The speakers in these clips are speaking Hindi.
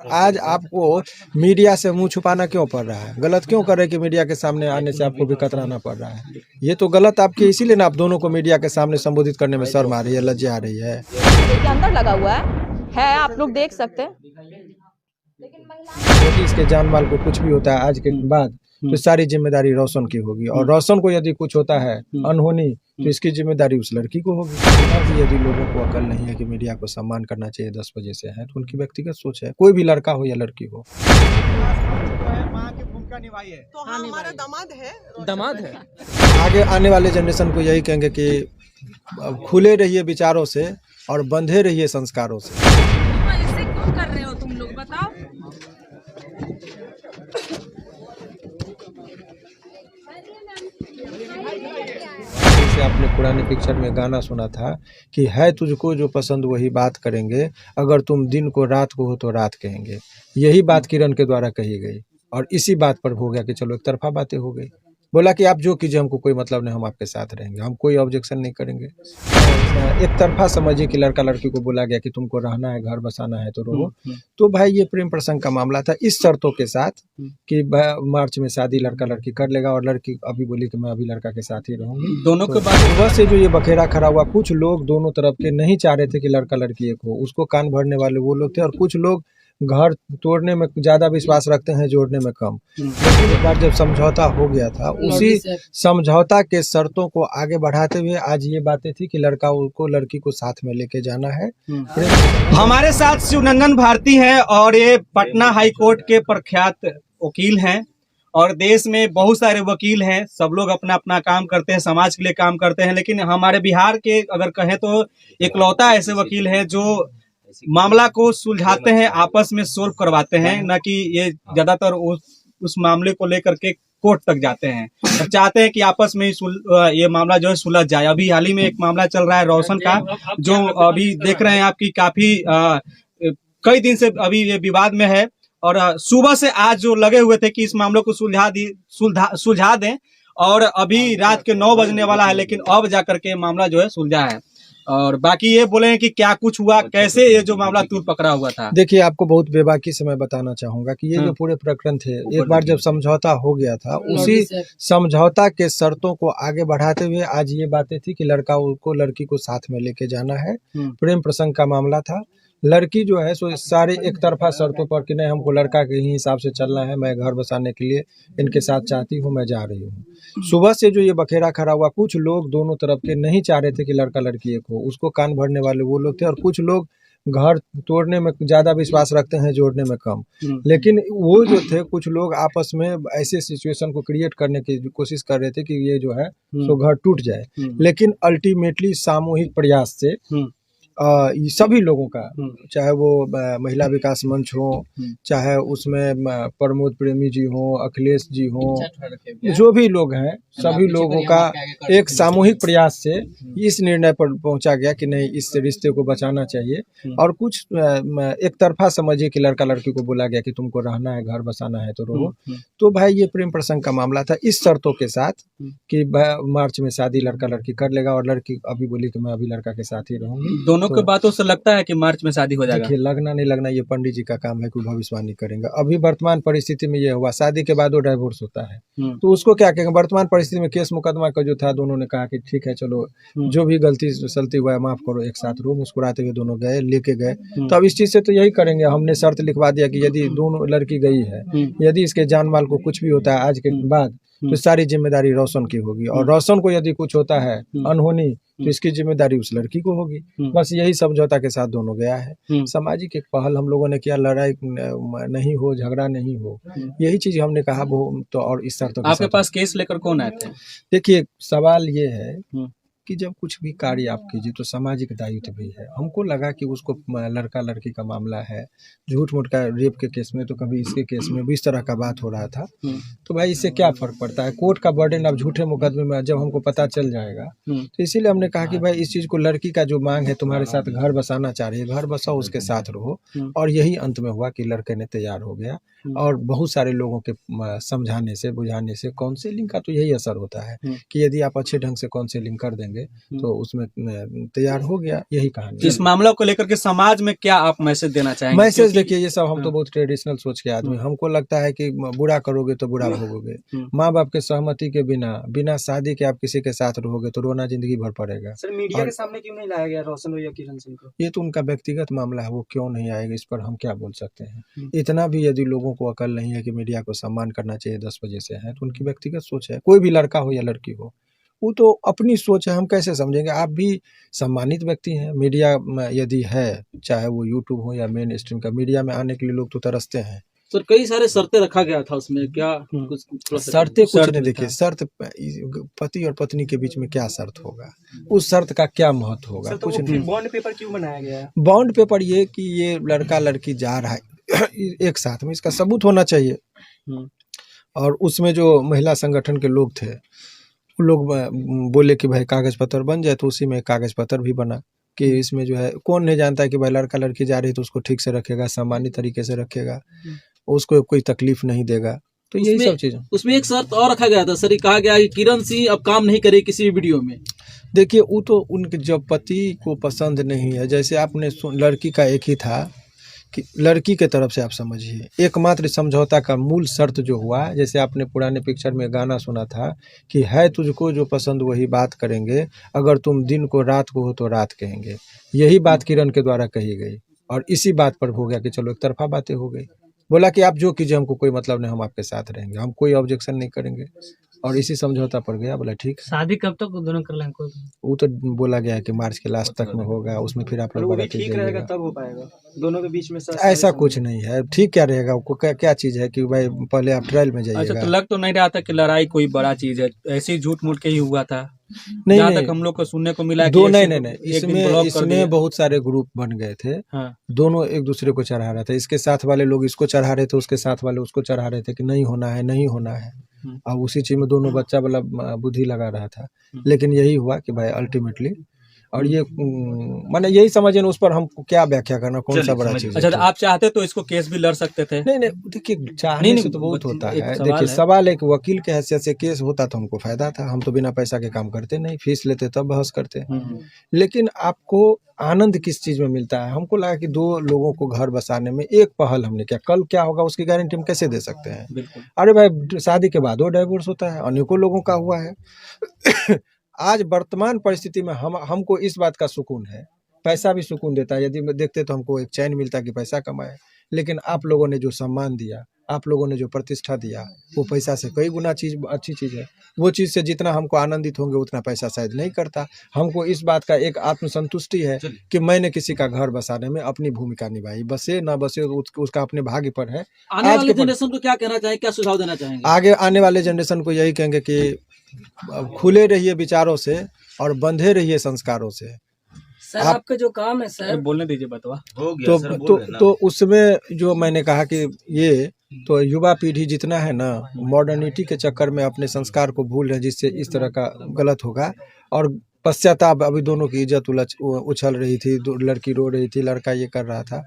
आज आपको मीडिया से मुंह छुपाना क्यों पड़ रहा है? गलत क्यों कर रहे हैं कि मीडिया के सामने आने से आपको भी कतराना पड़ रहा है? ये तो गलत आपके इसीलिए ना आप दोनों को मीडिया के सामने संबोधित करने में शर्म आ रही है, लज्जा आ रही है। देखिए अंदर लगा हुआ है आप लोग देख सकते हैं। यदि इसके जान माल को कुछ भी होता है आज के बाद तो सारी जिम्मेदारी रोशन की होगी, और रोशन को यदि कुछ होता है अनहोनी तो इसकी जिम्मेदारी उस लड़की को होगी। अभी यदि लोगों को अकल नहीं है कि मीडिया को सम्मान करना चाहिए 10 बजे से है तो उनकी व्यक्तिगत सोच है, कोई भी लड़का हो या लड़की हो। माँ की भूमिका निभाई है तो हाँ हमारा दामाद है। आगे आने वाले जनरेशन को यही कहेंगे कि खुले रहिए विचारों से और बंधे रहिए संस्कारों से। ऐसे क्यों कर रहे हो तुम लोग बताओ? जैसे आपने पुराने पिक्चर में गाना सुना था कि है तुझको जो पसंद वही बात करेंगे, अगर तुम दिन को रात को हो तो रात कहेंगे। यही बात किरण के द्वारा कही गई और इसी बात पर हो गया कि चलो एक तरफा बातें हो गई। बोला कि आप जो कीजिए हमको कोई मतलब नहीं, हम आपके साथ रहेंगे, हम कोई ऑब्जेक्शन नहीं करेंगे। एक तरफा समझिए कि लड़का लड़की को बोला गया कि तुमको रहना है, घर बसाना है तो रहो। तो भाई ये प्रेम प्रसंग का मामला था इस शर्तों के साथ कि मार्च में शादी लड़का लड़की कर लेगा, और लड़की अभी बोली कि मैं अभी लड़का के साथ ही रहूंगी। दोनों के बाद सुबह से जो ये बखेड़ा खड़ा हुआ, कुछ लोग दोनों तरफ के नहीं चाह रहे थे कि लड़का लड़की एक हो, उसको कान भरने वाले वो लोग थे, और कुछ लोग घर तोड़ने में ज्यादा विश्वास रखते हैं, जोड़ने में कम। लेकिन एक बार जब समझौता हो गया था, उसी समझौता के शर्तों को आगे बढ़ाते हुए आज ये बातें थी कि लड़का को लड़की को साथ में लेके जाना है। हमारे साथ शिवनंदन भारती हैं और ये पटना हाई कोर्ट के प्रख्यात वकील हैं, और देश में बहुत सारे वकील हैं, सब लोग अपना अपना काम करते हैं, समाज के लिए काम करते हैं। लेकिन हमारे बिहार के अगर कहें तो इकलौता ऐसे वकील हैं जो मामला को सुलझाते हैं, आपस में सोल्व करवाते हैं, न कि ये ज्यादातर उस मामले को लेकर के कोर्ट तक जाते हैं और चाहते हैं कि आपस में ये मामला जो है सुलझ जाए। अभी हाल ही में एक मामला चल रहा है रोशन का, जो अभी देख रहे हैं आपकी काफी कई दिन से अभी ये विवाद में है, और सुबह से आज जो लगे हुए थे कि इस मामले को सुलझा दें, और अभी रात के 9 बजने वाला है, लेकिन अब जाकर के मामला जो है सुलझा है। और बाकी ये बोले हैं कि क्या कुछ हुआ, कैसे ये जो मामला तूल पकड़ा हुआ था। देखिए आपको बहुत बेबाकी से मैं बताना चाहूंगा कि ये जो पूरे प्रकरण थे, एक बार जब समझौता हो गया था, उसी समझौता के शर्तों को आगे बढ़ाते हुए आज ये बातें थी कि लड़का को लड़की को साथ में लेके जाना है। प्रेम प्रसंग का मामला था। लड़की जो है सो सारे एक तरफा शर्तों पर कि नहीं हमको लड़का के ही हिसाब से चलना है, मैं घर बसाने के लिए इनके साथ चाहती हूँ, मैं जा रही हूँ। सुबह से जो ये बखेड़ा खड़ा हुआ, कुछ लोग दोनों तरफ के नहीं चाह रहे थे कि लड़का लड़की एक हो, उसको कान भरने वाले वो लोग थे, और कुछ लोग घर तोड़ने में ज्यादा विश्वास रखते हैं, जोड़ने में कम। लेकिन वो जो थे कुछ लोग आपस में ऐसे सिचुएशन को क्रिएट करने की कोशिश कर रहे थे कि ये जो है सो घर टूट जाए। लेकिन अल्टीमेटली सामूहिक प्रयास से सभी लोगों का, चाहे वो महिला विकास मंच हो, चाहे उसमें प्रमोद प्रेमी जी हो, अखिलेश जी हो, जो भी लोग हैं, सभी लोगों का एक सामूहिक प्रयास से इस निर्णय पर पहुंचा गया कि नहीं इस रिश्ते को बचाना चाहिए। और कुछ एक तरफा समझिए कि लड़का लड़की को बोला गया कि तुमको रहना है, घर बसाना है तो रहो। तो भाई ये प्रेम प्रसंग का मामला था इस शर्तों के साथ कि मार्च में शादी लड़का लड़की कर लेगा, और लड़की अभी बोली कि मैं अभी लड़का के साथ ही रहूंगी। दोनों के बातों से लगता है कि मार्च में शादी हो जाएगा। देखिए लगना नहीं लगना ये पंडित जी का काम है, कोई भविष्यवाणी करेंगे। अभी वर्तमान परिस्थिति में ये हुआ, शादी के बाद वो डाइवोर्स होता है तो उसको क्या कहेंगे। वर्तमान परिस्थिति में केस मुकदमा का जो था, दोनों ने कहा कि ठीक है चलो जो भी गलती सलती हुआ है माफ करो, एक साथ रो, मुस्कुराते हुए दोनों गए, लेके गए। तो अब इस चीज से तो यही करेंगे, हमने शर्त लिखवा दिया कि यदि दोनों लड़की गई है, यदि इसके जान माल को कुछ भी होता है आज के बाद तो सारी जिम्मेदारी रोशन की होगी, और रोशन को यदि कुछ होता है अनहोनी तो इसकी जिम्मेदारी उस लड़की को होगी। बस यही समझौता के साथ दोनों गया है। सामाजिक एक पहल हम लोगों ने किया, लड़ाई नहीं हो, झगड़ा नहीं हो, यही चीज हमने कहा वो तो। और इस शर्तों आपके पास केस लेकर कौन आए थे? देखिए सवाल ये है कि जब कुछ भी कार्य आप कीजिए तो सामाजिक दायित्व भी है। हमको लगा कि उसको लड़का लड़की का मामला है, झूठ मूठ का रेप के केस में तो कभी इसके केस में भी इस तरह का बात हो रहा था, तो भाई इससे क्या फर्क पड़ता है। कोर्ट का बर्डन अब झूठे मुकदमे में जब हमको पता चल जाएगा तो इसीलिए हमने कहा कि भाई इस चीज को, लड़की का जो मांग है तुम्हारे साथ घर बसाना चाह रही है, घर बसाओ, उसके साथ रहो। और यही अंत में हुआ कि लड़के ने तैयार हो गया, और बहुत सारे लोगों के समझाने से बुझाने से, काउंसलिंग का तो यही असर होता है कि यदि आप अच्छे ढंग से काउंसलिंग कर देंगे करेंगे, तो उसमें तैयार हो गया, यही कहानी। इस मामला को लेकर के समाज में क्या आप मैसेज देना चाहेंगे? मैसेज देखिए, ये सब हम तो बहुत ट्रेडिशनल सोच के आदमी, हमको लगता है कि बुरा करोगे तो बुरा भोगोगे। माँ बाप के सहमति के बिना शादी के आप किसी के साथ रहोगे तो रोना जिंदगी भर पड़ेगा। सर, मीडिया के सामने क्यों नहीं लाया गया रोशन रोय या किरण सिंह को? ये तो उनका व्यक्तिगत मामला है, वो क्यों नहीं आएगा इस पर हम क्या बोल सकते हैं। इतना भी यदि लोगों को अकल नहीं है कि मीडिया को सम्मान करना चाहिए 10 बजे से है, तो उनकी व्यक्तिगत सोच है। कोई भी लड़का हो या लड़की हो, वो तो अपनी सोच है, हम कैसे समझेंगे। आप भी सम्मानित व्यक्ति हैं, मीडिया यदि है, चाहे वो यूट्यूब हो या मेन स्ट्रीम का, मीडिया में आने के लिए लोग तो तरसते हैं। सर कई सारे शर्तें रखा गया था उसमें, क्या कुछ शर्तें कुछ नहीं, देखिए शर्त पति और पत्नी के बीच में क्या शर्त होगा, उस शर्त का क्या महत्व होगा, कुछ नहीं। बॉन्ड पेपर क्यों बनाया गया है? बॉन्ड पेपर ये कि ये लड़का लड़की जा रहा है एक साथ में, इसका सबूत होना चाहिए। और उसमें जो महिला संगठन के लोग थे, वो लोग बोले कि भाई कागज पत्र बन जाए, तो उसी में कागज पत्र भी बना कि इसमें जो है, कौन नहीं जानता है कि भाई लड़का लड़की जा रही है तो उसको ठीक से रखेगा, सामान्य तरीके से रखेगा, उसको कोई तकलीफ नहीं देगा। तो यही सब चीज़। उसमें एक शर्त और रखा गया था सर, कहा गया कि किरण सिंह अब काम नहीं करे किसी भी वीडियो में। देखिए वो तो उनके जब पति को पसंद नहीं है, जैसे आपने लड़की का एक ही था कि लड़की के तरफ से आप समझिए, एकमात्र समझौता का मूल शर्त जो हुआ, जैसे आपने पुराने पिक्चर में गाना सुना था कि है तुझको जो पसंद वही बात करेंगे, अगर तुम दिन को रात को हो तो रात कहेंगे। यही बात किरण के द्वारा कही गई और इसी बात पर हो गया कि चलो एक तरफा बातें हो गई। बोला कि आप जो कीजिए, हमको कोई मतलब नहीं, हम आपके साथ रहेंगे, हम कोई ऑब्जेक्शन नहीं करेंगे, और इसी समझौता पर गया। बोला ठीक। शादी कब तक दोनों कर लेंगे? वो तो बोला गया है कि मार्च के लास्ट तक में होगा, उसमें फिर आप लोग ठीक रहेगा तब हो पाएगा, दोनों के बीच में ऐसा कुछ नहीं है। ठीक क्या रहेगा, वो क्या चीज़ है कि भाई पहले आप ट्रायल में जाइएगा। अच्छा, तो लग तो नहीं रहा था कि लड़ाई कोई बड़ा चीज है, ऐसे ही झूठ मूठ के ही हुआ था। नहीं, जहाँ तक हम लोग को सुनने को मिला दो नहीं, इसमें बहुत सारे ग्रुप बन गए थे। हाँ। दोनों एक दूसरे को चढ़ा रहे थे, इसके साथ वाले लोग इसको चढ़ा रहे थे, उसके साथ वाले उसको चढ़ा रहे थे कि नहीं होना है, नहीं होना है। अब उसी चीज में दोनों बच्चा वाला बुद्धि लगा रहा था, लेकिन यही हुआ कि भाई अल्टीमेटली, और ये माने यही समझे ना, उस पर हम क्या व्याख्या करना, कौन सा बड़ा चीज। अच्छा, आप चाहते तो इसको केस भी लड़ सकते थे? नहीं, देखिए चाहने से तो बहुत होता है। देखिए सवाल एक वकील के हैसियत से केस होता तो हमको फायदा था, हम तो बिना पैसा के काम करते नहीं, फीस लेते तब बहस करते। लेकिन आपको आनंद किस चीज में मिलता है? हमको लगा कि 2 लोगों को घर बसाने में एक पहल हमने किया, कल क्या होगा उसकी गारंटी हम कैसे दे सकते हैं? अरे भाई शादी के बाद वो डाइवोर्स होता है, अनेकों लोगों का हुआ है। आज वर्तमान परिस्थिति में हमको इस बात का सुकून है, पैसा भी सुकून देता है, यदि देखते तो हमको एक चैन मिलता है कि पैसा कमाए। लेकिन आप लोगों ने जो सम्मान दिया, आप लोगों ने जो प्रतिष्ठा दिया, वो पैसा से कई गुना अच्छी चीज़ है। वो चीज़ से जितना हमको आनंदित होंगे उतना पैसा शायद नहीं करता। हमको इस बात का एक आत्मसंतुष्टि है कि मैंने किसी का घर बसाने में अपनी भूमिका निभाई, बसे ना बसे उसका अपने भाग्य पर है। आने वाले जनरेशन को क्या कहना चाहेंगे, क्या सुझाव देना चाहेंगे? आगे आने वाले जनरेशन को यही कहेंगे कि खुले रहिए विचारों से और बंधे रहिए संस्कारों से। सर आपका जो काम है सर, बोलने दीजिए बतवा। तो उसमें जो मैंने कहा कि ये तो युवा पीढ़ी जितना है ना, मॉडर्निटी के चक्कर में अपने संस्कार को भूल रहे, जिससे इस तरह का गलत होगा। और पश्चाताप, अभी दोनों की इज्जत उछल रही थी, लड़की रो रही थी, लड़का ये कर रहा था।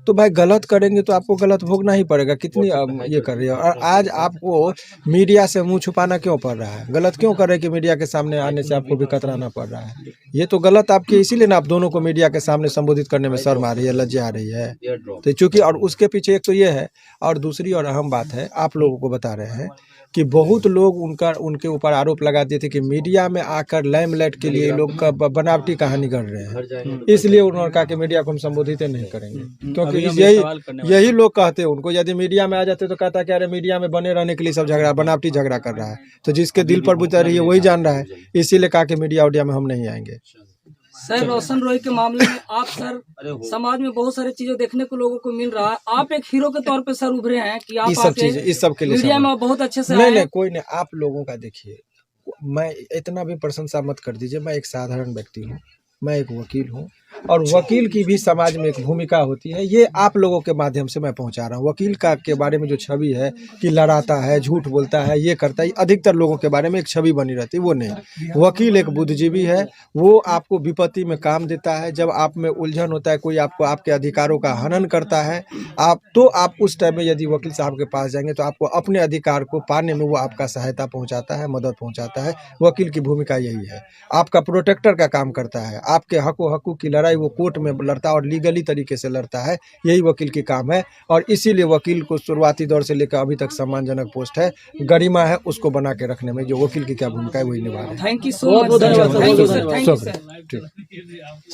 तो भाई गलत करेंगे तो आपको गलत भोगना ही पड़ेगा, कितनी ये कर रही है। और आज आपको मीडिया से मुंह छुपाना क्यों पड़ रहा है? गलत क्यों कर रहे हैं कि मीडिया के सामने आने से आपको भी कतराना पड़ रहा है? ये तो गलत आपके इसीलिए ना, आप दोनों को मीडिया के सामने संबोधित करने में शर्म आ रही है, लज्जा आ रही है। तो चूंकि, और उसके पीछे एक तो ये है, और दूसरी और अहम बात है, आप लोगों को बता रहे हैं कि बहुत लोग उनके ऊपर आरोप लगाते थे कि मीडिया में आकर लाइमलाइट के लिए लोग का बनावटी कहानी कर रहे हैं, इसलिए उन्होंने कहा कि मीडिया को हम संबोधित नहीं करेंगे। क्योंकि यही लोग कहते हैं उनको, यदि मीडिया में आ जाते तो कहता कि अरे मीडिया में बने रहने के लिए सब झगड़ा, बनावटी झगड़ा कर रहा है। तो जिसके दिल पर गुजर रही है वही जान रहा है, इसीलिए कहा कि मीडिया उडिया में हम नहीं आएंगे। सर रोशन रॉय के मामले में आप सर, समाज में बहुत सारी चीजें देखने को लोगों को मिल रहा है, आप एक हीरो के तौर पे सर उभरे हैं कि आप इस सब के लिए मीडिया में बहुत अच्छे से नहीं, कोई नहीं। आप लोगों का देखिए, मैं इतना भी प्रशंसा मत कर दीजिए, मैं एक साधारण व्यक्ति हूँ, मैं एक वकील हूँ, और वकील की भी समाज में एक भूमिका होती है। ये आप लोगों के माध्यम से मैं पहुंचा रहा हूँ। वकील का के बारे में जो छवि है कि लड़ाता है, झूठ बोलता है, ये करता है, अधिकतर लोगों के बारे में एक छवि बनी रहती है, वो नहीं। वकील एक बुद्धिजीवी है, वो आपको विपत्ति में काम देता है। जब आप में उलझन होता है, कोई आपको आपके अधिकारों का हनन करता है, आप उस टाइम में यदि वकील साहब के पास जाएंगे तो आपको अपने अधिकार को पाने में वो आपका सहायता पहुंचाता है, मदद पहुंचाता है। वकील की भूमिका यही है, आपका प्रोटेक्टर का काम करता है। आपके हकों की लड़ाई वो कोर्ट में लड़ता है और लीगली तरीके से लड़ता है, यही वकील की काम है। और इसीलिए वकील को शुरुआती दौर से लेकर अभी तक सम्मानजनक पोस्ट है, गरिमा है, उसको बना के रखने में जो वकील की क्या भूमिका है वही निभा रहे हैं। Thank you so much. धन्यवाद sir. Thank you sir. Thank you sir. ठीक।